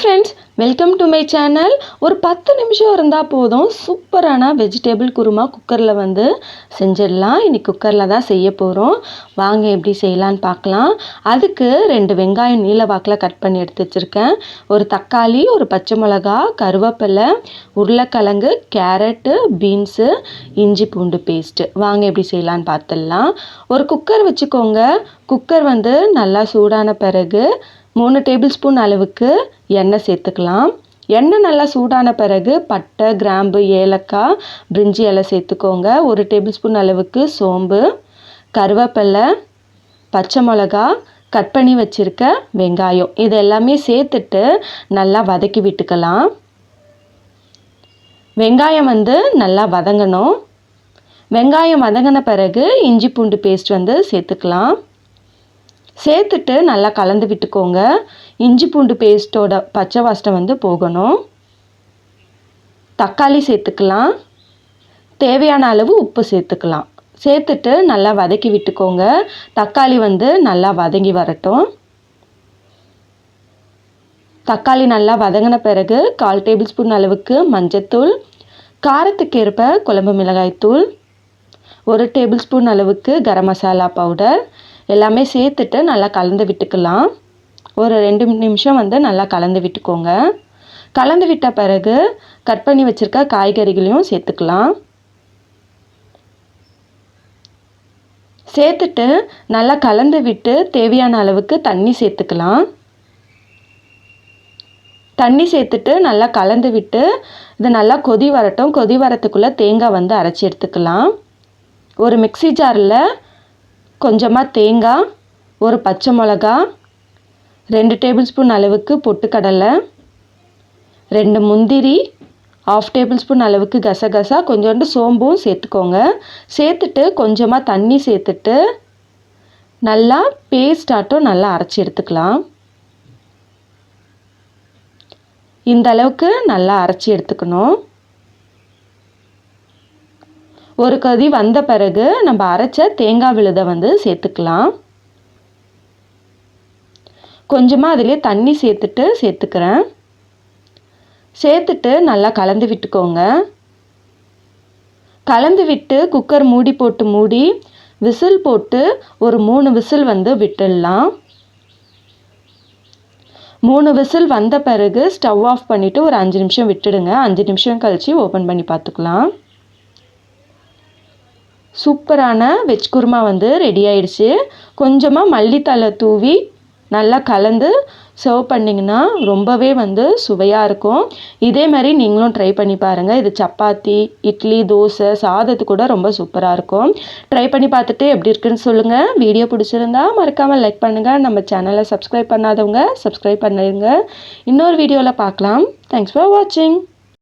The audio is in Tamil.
Friends, welcome to my channel. ஒரு 10 நிமிஷம் இருந்தால் போதும், சூப்பரான வெஜிடபிள் குருமா குக்கரில் செஞ்சிடலாம். இன்றைக்கி குக்கரில் தான் செய்ய போகிறோம். வாங்க எப்படி செய்யலான்னு பார்க்கலாம். அதுக்கு 2 வெங்காயம் நீல வாக்கில் கட் பண்ணி எடுத்து வச்சுருக்கேன். ஒரு தக்காளி, ஒரு பச்சை மிளகா, கருவேப்பிலை, உருளைக்கிழங்கு, கேரட்டு, பீன்ஸு, இஞ்சி பூண்டு பேஸ்ட்டு. வாங்க எப்படி செய்யலான்னு பார்த்துடலாம். ஒரு குக்கர் வச்சுக்கோங்க. குக்கர் நல்லா சூடான பிறகு 3 டேபிள் ஸ்பூன் அளவுக்கு எண்ணெய் சேர்த்துக்கலாம். எண்ணெய் நல்லா சூடான பிறகு பட்டை, கிராம்பு, ஏலக்காய், பிரிஞ்சி இலை சேர்த்துக்கோங்க. 1 டேபிள் ஸ்பூன் அளவுக்கு சோம்பு, கருவேப்பிலை, பச்சை மிளகா, கட் பண்ணி வச்சுருக்க வெங்காயம், இது எல்லாமே சேர்த்துட்டு நல்லா வதக்கி விட்டுக்கலாம். வெங்காயம் நல்லா வதங்கணும். வெங்காயம் வதங்கின பிறகு இஞ்சி பூண்டு பேஸ்ட் சேர்த்துக்கலாம். சேர்த்துட்டு நல்லா கலந்து விட்டுக்கோங்க. இஞ்சி பூண்டு பேஸ்ட்டோட பச்சை வாசனை போகணும். தக்காளி சேர்த்துக்கலாம். தேவையான அளவு உப்பு சேர்த்துக்கலாம். சேர்த்துட்டு நல்லா வதக்கி விட்டுக்கோங்க. தக்காளி நல்லா வதங்கி வரட்டும். தக்காளி நல்லா வதங்கின பிறகு 1/4 டேபிள் ஸ்பூன் அளவுக்கு மஞ்சத்தூள், காரத்துக்கு ஏற்ப குழம்பு மிளகாய்த்தூள், 1 டேபிள் ஸ்பூன் அளவுக்கு கரம் மசாலா பவுடர் எல்லாமே சேர்த்துட்டு நல்லா கலந்து விட்டுக்கலாம். ஒரு 2 நிமிஷம் நல்லா கலந்து விட்டுக்கோங்க. கலந்து விட்ட பிறகு கட் பண்ணி வச்சுருக்க காய்கறிகளையும் சேர்த்துக்கலாம். சேர்த்துட்டு நல்லா கலந்து விட்டு தேவையான அளவுக்கு தண்ணி சேர்த்துக்கலாம். தண்ணி சேர்த்துட்டு நல்லா கலந்து விட்டு இது நல்லா கொதி வரட்டும். கொதி வரத்துக்குள்ளே தேங்காய் அரைச்சி எடுத்துக்கலாம். ஒரு மிக்ஸி ஜாரில் கொஞ்சமாக தேங்காய், ஒரு பச்சை மிளகா, 2 டேபிள் ஸ்பூன் அளவுக்கு பொட்டுக்கடலை, 2 முந்திரி, 1/2 டேபிள் ஸ்பூன் அளவுக்கு கசகசா, கொஞ்சோண்டு சோம்பும் சேர்த்துக்கோங்க. சேர்த்துட்டு கொஞ்சமாக தண்ணி சேர்த்துட்டு நல்லா பேஸ்டாட்டும் நல்லா அரைச்சி எடுத்துக்கலாம். இந்த அளவுக்கு நல்லா அரைச்சி எடுத்துக்கணும். ஒரு கொதி வந்த பிறகு நம்ம அரைச்ச தேங்காய் விழுதை சேர்த்துக்கலாம். கொஞ்சமாக அதிலே தண்ணி சேர்த்துக்கிறேன். சேர்த்துட்டு நல்லா கலந்து விட்டுக்கோங்க. கலந்து விட்டு குக்கர் மூடி போட்டு மூடி விசில் போட்டு ஒரு 3 விசில் விட்டுடலாம். 3 விசில் வந்த பிறகு ஸ்டவ் ஆஃப் பண்ணிவிட்டு ஒரு 5 நிமிஷம் விட்டுடுங்க. 5 நிமிஷம் கழித்து ஓப்பன் பண்ணி பார்த்துக்கலாம். சூப்பரான வெஜ் குருமா ரெடி ஆயிடுச்சு. கொஞ்சமாக மல்லித்தழை தூவி நல்லா கலந்து சர்வ் பண்ணிங்கன்னா ரொம்பவே சுவையாக இருக்கும். இதே மாதிரி நீங்களும் ட்ரை பண்ணி பாருங்கள். இது சப்பாத்தி, இட்லி, தோசை, சாதத்து கூட ரொம்ப சூப்பராக இருக்கும். ட்ரை பண்ணி பார்த்துட்டு எப்படி இருக்குன்னு சொல்லுங்கள். வீடியோ பிடிச்சிருந்தா மறக்காமல் லைக் பண்ணுங்கள். நம்ம சேனலை சப்ஸ்கிரைப் பண்ணாதவங்க சப்ஸ்கிரைப் பண்ணிடுங்க. இன்னொரு வீடியோவில் பார்க்கலாம். தேங்க்ஸ் ஃபார் வாட்சிங்.